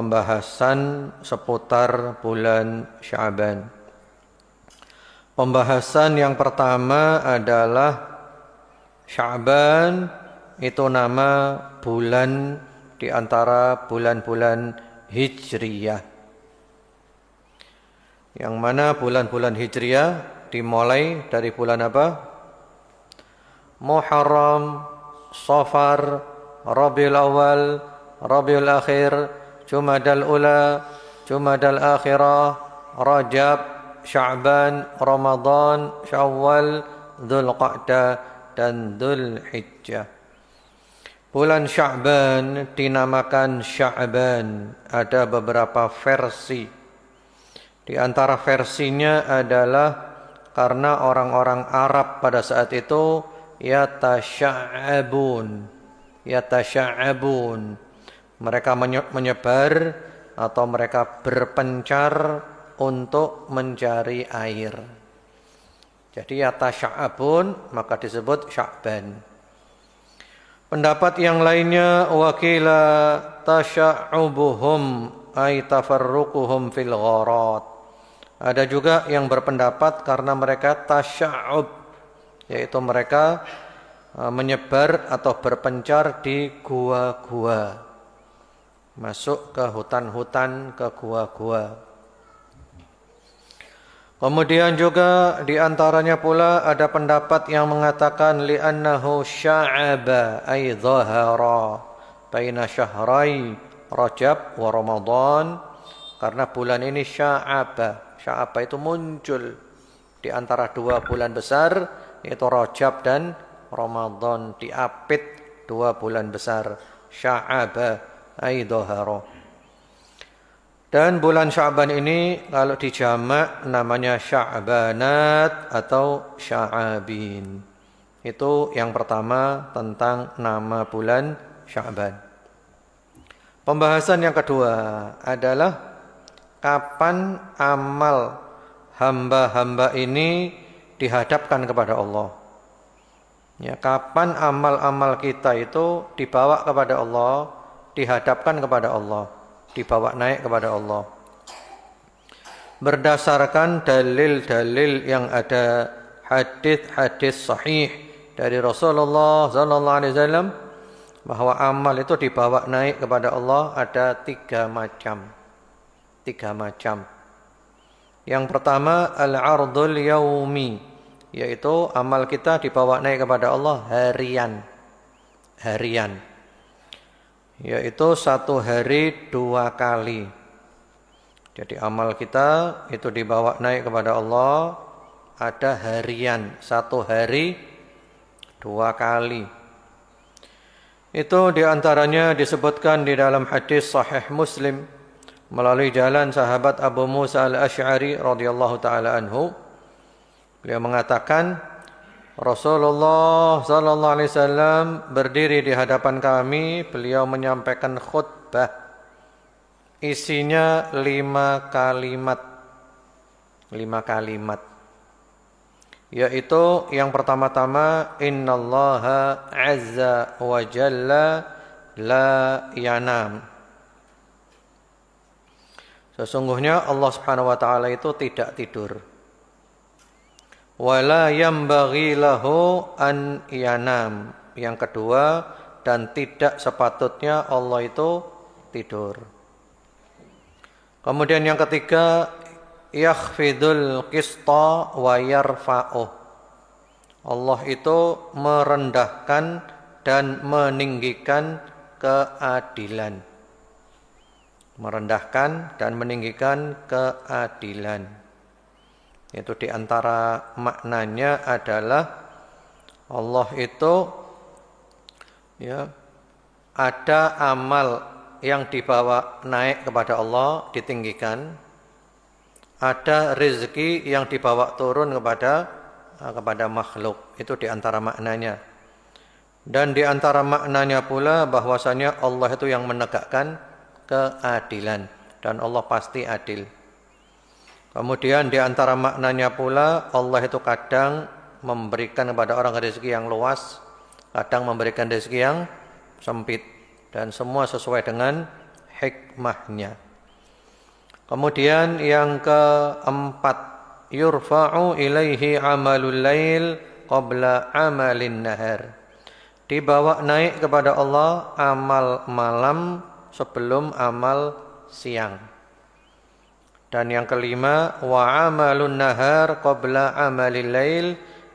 Pembahasan seputar bulan Sya'ban. Pembahasan yang pertama adalah Sya'ban itu nama bulan di antara bulan-bulan Hijriyah. Yang mana bulan-bulan Hijriyah dimulai dari bulan apa? Muharram, Safar, Rabiul Awal, Rabiul Akhir, Jumadal Ula, Jumadal Akhirah, Rajab, Sya'ban, Ramadan, Syawal, Dzulqa'dah, dan Dzulhijjah. Bulan Sya'ban dinamakan Sya'ban. Ada beberapa versi. Di antara versinya adalah karena orang-orang Arab pada saat itu yatasya'abun. Mereka menyebar atau mereka berpencar untuk mencari air. Jadi yatasya'abun maka disebut Sya'ban. Pendapat yang lainnya wakila tasya'ubuhum ay tafarruquhum fil gharat. Ada juga yang berpendapat karena mereka tasya'ub, yaitu mereka menyebar atau berpencar di gua-gua. Masuk ke hutan-hutan, ke gua-gua. Kemudian juga di antaranya pula ada pendapat yang mengatakan li'annahu sya'aba ay dhahara baina syahrai Rajab wa Ramadan, karena bulan ini sya'aba. Sya'aba itu muncul di antara dua bulan besar, yaitu Rajab dan Ramadan, diapit dua bulan besar. Sya'aba ay dhahara. Dan bulan Sya'ban ini kalau dijamak namanya Sya'banat atau Sya'abin. Itu yang pertama tentang nama bulan Sya'ban. Pembahasan yang kedua adalah kapan amal hamba-hamba ini dihadapkan kepada Allah. Ya, kapan amal-amal kita itu dibawa kepada Allah, dihadapkan kepada Allah, dibawa naik kepada Allah. Berdasarkan dalil-dalil yang ada, hadis-hadis sahih dari Rasulullah sallallahu alaihi wasallam, bahwa amal itu dibawa naik kepada Allah ada tiga macam. Yang pertama al-ardul yaumi, yaitu amal kita dibawa naik kepada Allah harian. Yaitu satu hari dua kali. Jadi amal kita itu dibawa naik kepada Allah ada harian, satu hari dua kali. Itu diantaranya disebutkan di dalam hadis Sahih Muslim melalui jalan sahabat Abu Musa al-Asy'ari radhiyallahu taala anhu. Beliau mengatakan Rasulullah sallallahu alaihi wasallam berdiri di hadapan kami, beliau menyampaikan khutbah. Isinya 5 kalimat. Yaitu yang pertama-tama innallaha azza wa jalla la yanam. Sesungguhnya Allah Subhanahu wa taala itu tidak tidur. Wala yambaghi lahu an yanam. Yang kedua, dan tidak sepatutnya Allah itu tidur. Kemudian yang ketiga, yakhfidul qista wa yarfa'uh. Allah itu merendahkan dan meninggikan keadilan. Merendahkan dan meninggikan keadilan. Itu diantara maknanya adalah Allah itu ada amal yang dibawa naik kepada Allah, ditinggikan. Ada rezeki yang dibawa turun kepada makhluk. Itu diantara maknanya. Dan diantara maknanya pula bahwasanya Allah itu yang menegakkan keadilan. Dan Allah pasti adil. Kemudian di antara maknanya pula Allah itu kadang memberikan kepada orang rezeki yang luas, kadang memberikan rezeki yang sempit, dan semua sesuai dengan hikmahnya. Kemudian yang keempat, yurfa'u ilaihi amalul lail qabla amalin nahar. Dibawa naik kepada Allah amal malam sebelum amal siang. Dan yang kelima, wa amalun nahar qabla amalil lail.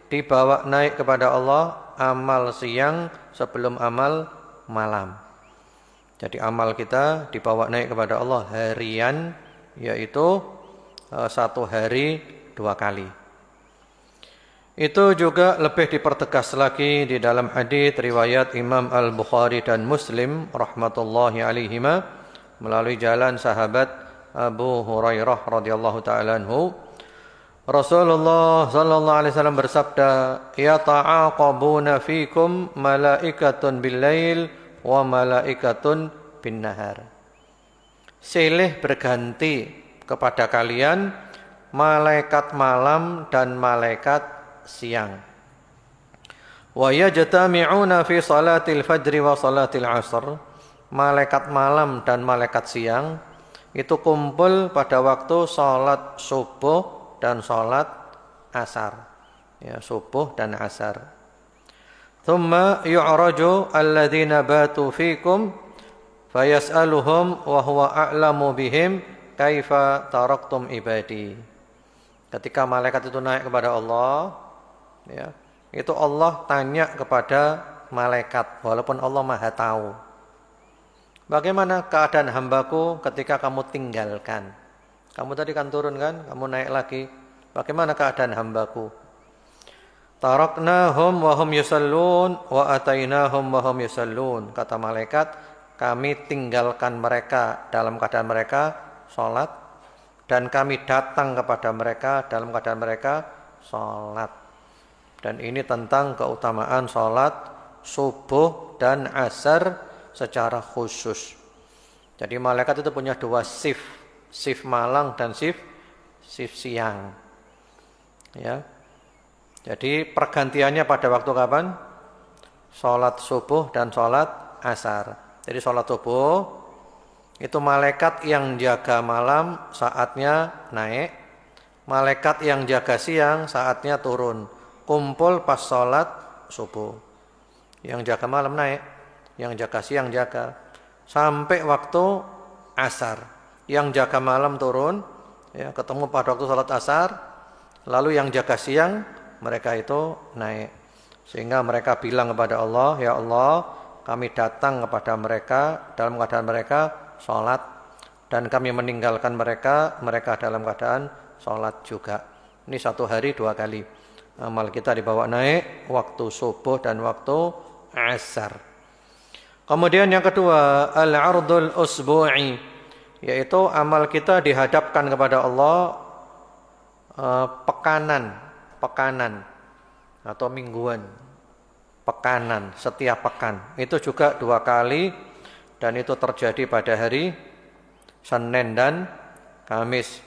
Dibawa naik kepada Allah amal siang sebelum amal malam. Jadi amal kita dibawa naik kepada Allah harian, yaitu satu hari 2 kali. Itu juga lebih dipertegas lagi di dalam hadis riwayat Imam Al-Bukhari dan Muslim rahmatullahi alaihima melalui jalan sahabat Abu Hurairah radhiyallahu taala anhu. Rasulullah sallallahu alaihi wasallam bersabda, "Yata'aqabuna fikum malaikatun bil-lail wa malaikatun bin-nahar." Silih berganti kepada kalian malaikat malam dan malaikat siang. Wa yajtami'una fi salatil fajri wa salatil 'asr. Malaikat malam dan malaikat siang itu kumpul pada waktu salat subuh dan salat asar. Ya, subuh dan asar. Thumma yu'raju alladhina batu fikum fayas'aluhum wa huwa a'lamu bihim kaifa taraktum ibadi. Ketika malaikat itu naik kepada Allah, ya, itu Allah tanya kepada malaikat walaupun Allah Maha tahu. Bagaimana keadaan hambaku ketika kamu tinggalkan? Kamu tadi kan turun kan, kamu naik lagi. Bagaimana keadaan hambaku? Taraknahum wa hum yusallun wa atainahum wa hum yusallun. Kata malaikat, kami tinggalkan mereka dalam keadaan mereka salat, dan kami datang kepada mereka dalam keadaan mereka salat. Dan ini tentang keutamaan salat subuh dan asar secara khusus. Jadi malaikat itu punya 2 shift malam dan shift siang. Ya. Jadi pergantiannya pada waktu kapan? Salat subuh dan salat asar. Jadi salat subuh itu malaikat yang jaga malam saatnya naik, malaikat yang jaga siang saatnya turun. Kumpul pas salat subuh. Yang jaga malam naik, yang jaga siang jaga sampai waktu asar. Yang jaga malam turun, ya, ketemu pada waktu salat asar. Lalu yang jaga siang mereka itu naik. Sehingga mereka bilang kepada Allah, ya Allah, kami datang kepada mereka dalam keadaan mereka salat, dan kami meninggalkan mereka dalam keadaan salat juga. Ini satu hari 2 kali. Amal kita dibawa naik waktu subuh dan waktu asar. Kemudian yang kedua, al-'ardul usbu'i, yaitu amal kita dihadapkan kepada Allah pekanan atau mingguan, pekanan, setiap pekan. Itu juga 2 kali, dan itu terjadi pada hari Senin dan Kamis.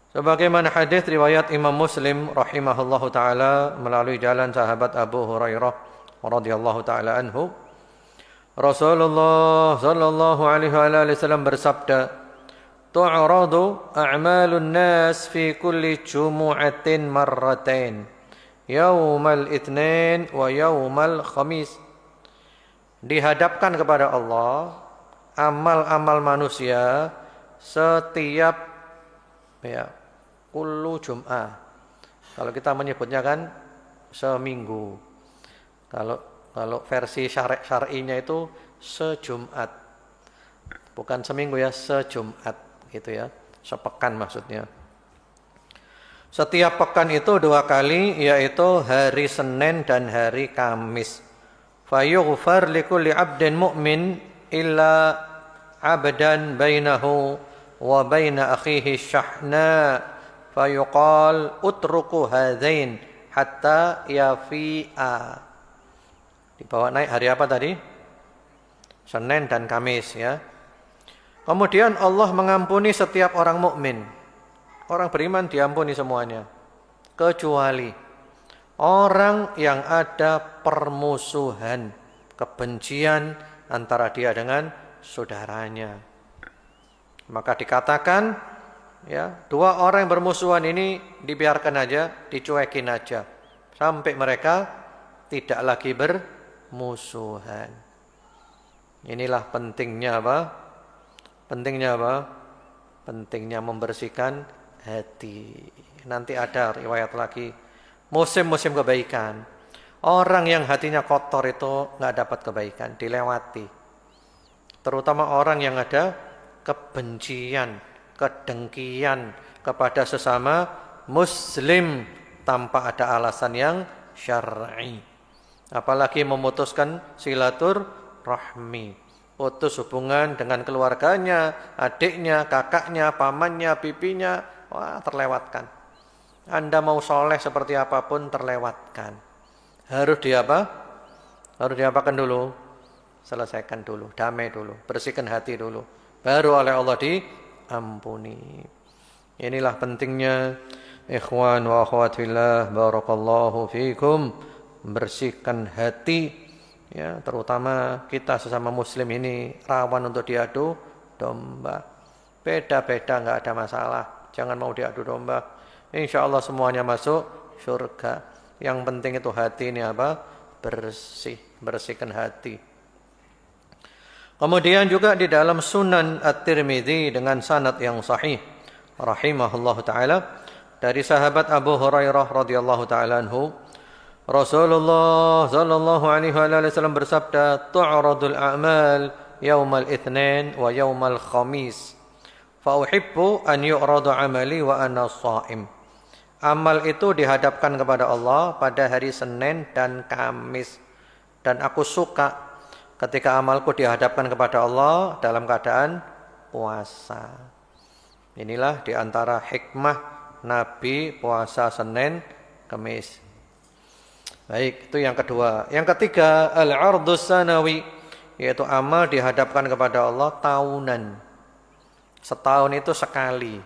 Sebagaimana hadis riwayat Imam Muslim rahimahullahu taala melalui jalan sahabat Abu Hurairah radhiyallahu taala anhu, Rasulullah sallallahu alaihi wasallam bersabda, tu'radu a'malun nas fi kulli jumu'atin marratain, yaumal itsnin wa yaumal khamis. Dihadapkan kepada Allah amal-amal manusia setiap, ya, kullu jum'ah. Kalau kita menyebutnya kan seminggu. Kalau versi syar'inya itu sejumat. Bukan seminggu ya, sejumat gitu ya. Sepekan maksudnya. Setiap pekan itu 2 kali, yaitu hari Senin dan hari Kamis. Fayughfar likulli 'abdin mu'min illa 'abdan bainahu wa baina akhihi syahna fayuqal utruku hadzain hatta yafi'a. Dibawa naik hari apa tadi? Senin dan Kamis, ya. Kemudian Allah mengampuni setiap orang mukmin. Orang beriman diampuni semuanya, kecuali orang yang ada permusuhan, kebencian antara dia dengan saudaranya. Maka dikatakan, ya, dua orang yang bermusuhan ini dibiarkan aja, dicuekin aja, sampai mereka tidak lagi bermusuhan. Inilah pentingnya apa? Pentingnya apa? Pentingnya membersihkan hati. Nanti ada riwayat lagi, musim-musim kebaikan. Orang yang hatinya kotor itu nggak dapat kebaikan, dilewati. Terutama orang yang ada kebencian, kedengkian kepada sesama muslim tanpa ada alasan yang syar'i. Apalagi memutuskan silaturahmi, putus hubungan dengan keluarganya, adiknya, kakaknya, pamannya, pipinya, wah, terlewatkan. Anda mau soleh seperti apapun terlewatkan. Harus Harus diapakan dulu? Selesaikan dulu, damai dulu, bersihkan hati dulu. Baru oleh Allah diampuni. Inilah pentingnya ikhwan wa akhwat fillah, barakallahu fikum, bersihkan hati, ya, terutama kita sesama muslim ini rawan untuk diadu domba. Beda-beda enggak ada masalah, jangan mau diadu domba. Insyaallah semuanya masuk surga. Yang penting itu hati ini apa? Bersih, bersihkan hati. Kemudian juga di dalam Sunan At-Tirmidzi dengan sanad yang sahih rahimahullahu taala dari sahabat Abu Hurairah radhiyallahu taala anhu, Rasulullah sallallahu alaihi wasallam bersabda, "Tu'radul a'mal yaumal itsnin wa yaumal khamis, fa uhibbu an yu'rada 'amali wa ana sha'im." Amal itu dihadapkan kepada Allah pada hari Senin dan Kamis, dan aku suka ketika amalku dihadapkan kepada Allah dalam keadaan puasa. Inilah diantara hikmah Nabi puasa Senin Kamis. Baik, itu yang kedua. Yang ketiga, al-'ardus sanawi, yaitu amal dihadapkan kepada Allah tahunan. Setahun itu sekali.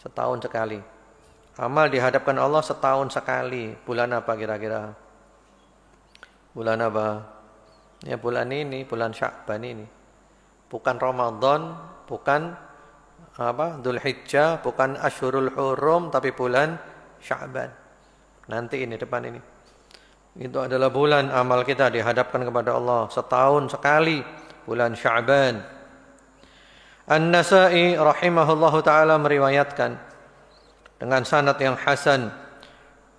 Setahun sekali. Amal dihadapkan Allah setahun sekali. Bulan apa kira-kira? Bulan apa? Ya bulan ini, bulan Sya'ban ini. Bukan Ramadan, bukan Dzulhijjah, bukan Asyhurul Hurum, tapi bulan Sya'ban. Nanti ini depan ini. Itu adalah bulan amal kita dihadapkan kepada Allah setahun sekali, bulan Sya'ban. An-Nasa'i rahimahullahu taala meriwayatkan dengan sanad yang hasan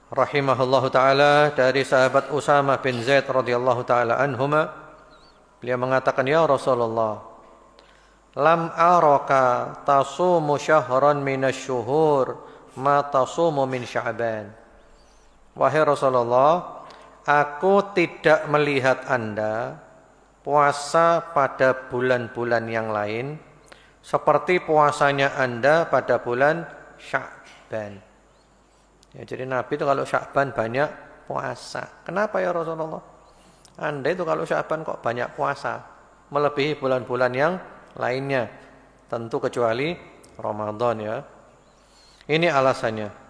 rahimahullahu taala dari sahabat Usamah bin Zaid radhiyallahu taala anhuma, beliau mengatakan, "Ya Rasulullah, lam araka tasumu syahran minasyuhur ma tasumu min Sya'ban." Wahai Rasulullah, aku tidak melihat Anda puasa pada bulan-bulan yang lain seperti puasanya Anda pada bulan Sya'ban. Ya, jadi Nabi itu kalau Sya'ban banyak puasa. Kenapa ya Rasulullah? Anda itu kalau Sya'ban kok banyak puasa, melebihi bulan-bulan yang lainnya. Tentu kecuali Ramadan ya. Ini alasannya.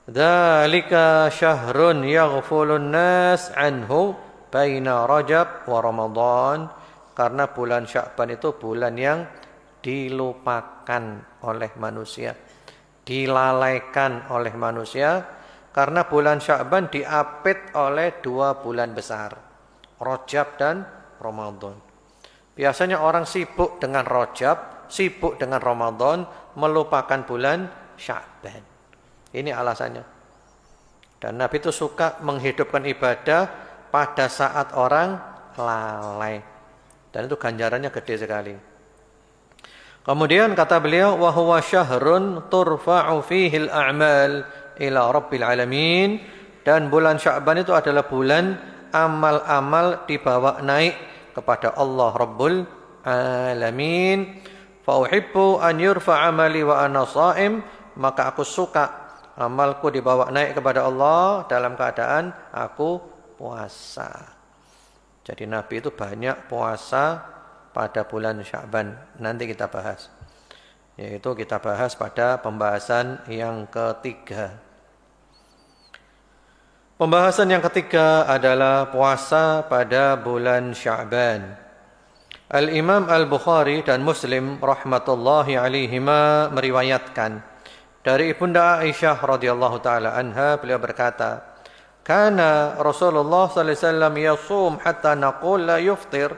Dzalika syahrun yaghfulun nas anhu baina Rajab wa Ramadan. Karena bulan Sya'ban itu bulan yang dilupakan oleh manusia, dilalaikan oleh manusia, karena bulan Sya'ban diapit oleh dua bulan besar, Rajab dan Ramadan. Biasanya orang sibuk dengan Rajab, sibuk dengan Ramadan, melupakan bulan Sya'ban. Ini alasannya. Dan Nabi itu suka menghidupkan ibadah pada saat orang lalai. Dan itu ganjarannya gede sekali. Kemudian kata beliau, wa huwa syahrun turfa'u fihi al-a'mal ila rabbil alamin, dan bulan Sya'ban itu adalah bulan amal-amal dibawa naik kepada Allah Rabbul Alamin. Fa uhibbu an yurfa 'amali wa ana sha'im, maka aku suka amalku dibawa naik kepada Allah dalam keadaan aku puasa. Jadi Nabi itu banyak puasa pada bulan Sya'ban. Nanti kita bahas. Yaitu kita bahas pada pembahasan yang ketiga. Pembahasan yang ketiga adalah puasa pada bulan Sya'ban. Al-Imam Al-Bukhari dan Muslim rahmatullahi alaihima meriwayatkan dari Ibunda Aisyah radhiyallahu taala anha, beliau berkata, "Kana Rasulullah sallallahu alaihi wasallam yasum hatta naqul la yuftir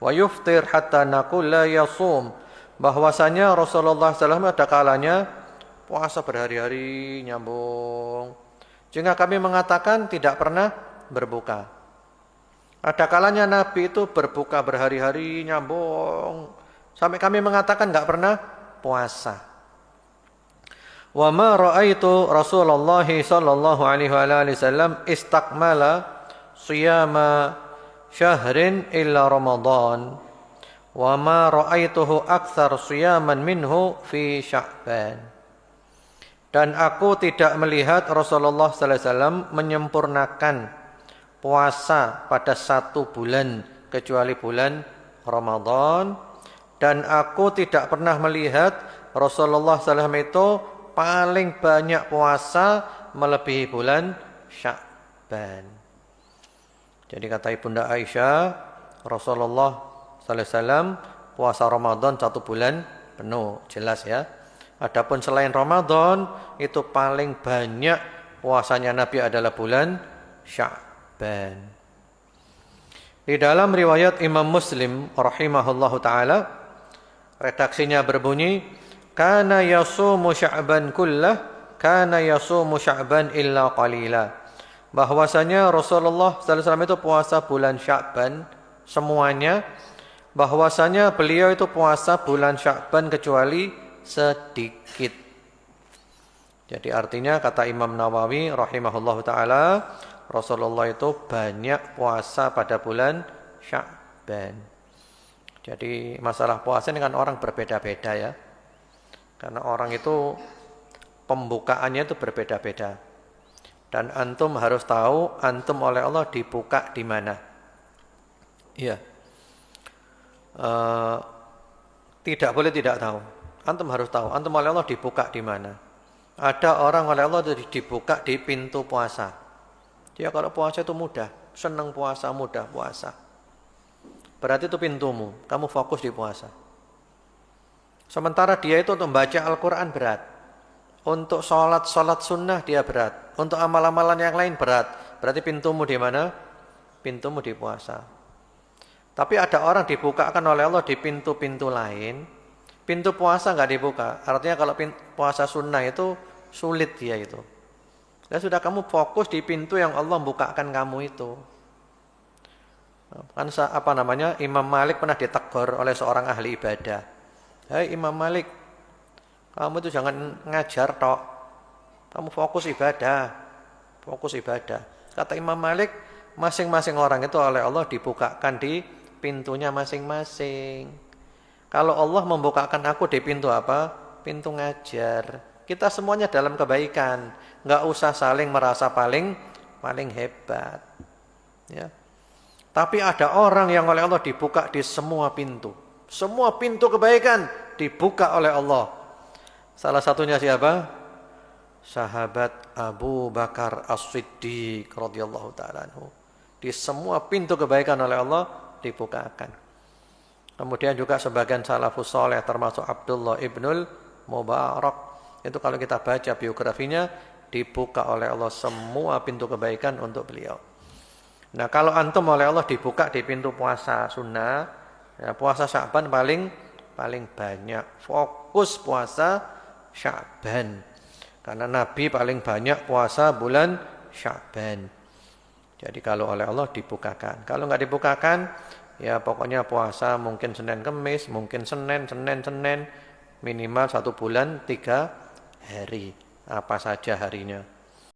wa yuftir hatta naqul la yasum." Bahwasanya Rasulullah sallallahu alaihi wasallam ada kalanya puasa berhari-hari nyambung, sehingga kami mengatakan tidak pernah berbuka. Ada kalanya Nabi itu berbuka berhari-hari nyambung, sampai kami mengatakan enggak pernah puasa. Wa ma raaitu Rasulullah sallallahu alaihi wasallam istakmala shiyama syahrin illa Ramadan. Wa ma raaituhu aktsar shiyaman minhu fi Sya'ban. Dan aku tidak melihat Rasulullah sallallahu alaihi wasallam menyempurnakan puasa pada satu bulan kecuali bulan Ramadan, dan aku tidak pernah melihat Rasulullah sallallahu alaihi wasallam itu paling banyak puasa melebihi bulan Sya'ban. Jadi kata Ibunda Aisyah, Rasulullah sallallahu alaihi wasallam puasa Ramadan satu bulan penuh, jelas ya. Adapun selain Ramadan itu paling banyak puasanya Nabi adalah bulan Sya'ban. Di dalam riwayat Imam Muslim rahimahullahu taala, redaksinya berbunyi, kana yasumu Sya'ban kullah, kana yasumu Sya'ban illa qalila. Bahwasanya Rasulullah sallallahu alaihi wasallam itu puasa bulan Sya'ban semuanya, bahwasanya beliau itu puasa bulan Sya'ban kecuali sedikit. Jadi artinya kata Imam Nawawi rahimahullahu taala, Rasulullah itu banyak puasa pada bulan Sya'ban. Jadi masalah puasa ini kan orang berbeda-beda ya. Karena orang itu pembukaannya itu berbeda-beda. Dan antum harus tahu antum oleh Allah dibuka di mana. Iya. Tidak boleh tidak tahu. Antum harus tahu antum oleh Allah dibuka di mana. Ada orang oleh Allah dibuka di pintu puasa. Dia kalau puasa itu mudah, senang puasa, mudah puasa. Berarti itu pintumu, kamu fokus di puasa. Sementara dia itu untuk membaca Al-Quran berat. Untuk sholat sunnah dia berat. Untuk amal-amalan yang lain berat. Berarti pintumu di mana? Pintumu di puasa. Tapi ada orang dibukakan oleh Allah di pintu-pintu lain. Pintu puasa enggak dibuka. Artinya kalau puasa sunnah itu sulit dia itu. Ya sudah, kamu fokus di pintu yang Allah bukakan kamu itu. Kan Imam Malik pernah ditegur oleh seorang ahli ibadah. Hai Imam Malik, kamu itu jangan ngajar tok. Kamu fokus ibadah. Fokus ibadah. Kata Imam Malik, masing-masing orang itu oleh Allah dibukakan di pintunya masing-masing. Kalau Allah membukakan aku di pintu apa? Pintu ngajar. Kita semuanya dalam kebaikan, enggak usah saling merasa paling hebat. Ya. Tapi ada orang yang oleh Allah dibuka di semua pintu. Semua pintu kebaikan dibuka oleh Allah. Salah satunya siapa? Sahabat Abu Bakar As-Siddiq radhiyallahu taala anhu. Di semua pintu kebaikan oleh Allah dibukakan. Kemudian juga sebagian salafus saleh termasuk Abdullah ibnul Mubarak. Itu kalau kita baca biografinya, dibuka oleh Allah semua pintu kebaikan untuk beliau. Nah, kalau antum oleh Allah dibuka di pintu puasa sunnah, ya, puasa Sya'ban paling banyak. Fokus puasa Sya'ban. Karena Nabi paling banyak puasa bulan Sya'ban. Jadi kalau oleh Allah dibukakan. Kalau enggak dibukakan, ya pokoknya puasa mungkin Senin Kemis, mungkin Senin, minimal 1 bulan 3 hari, apa saja harinya.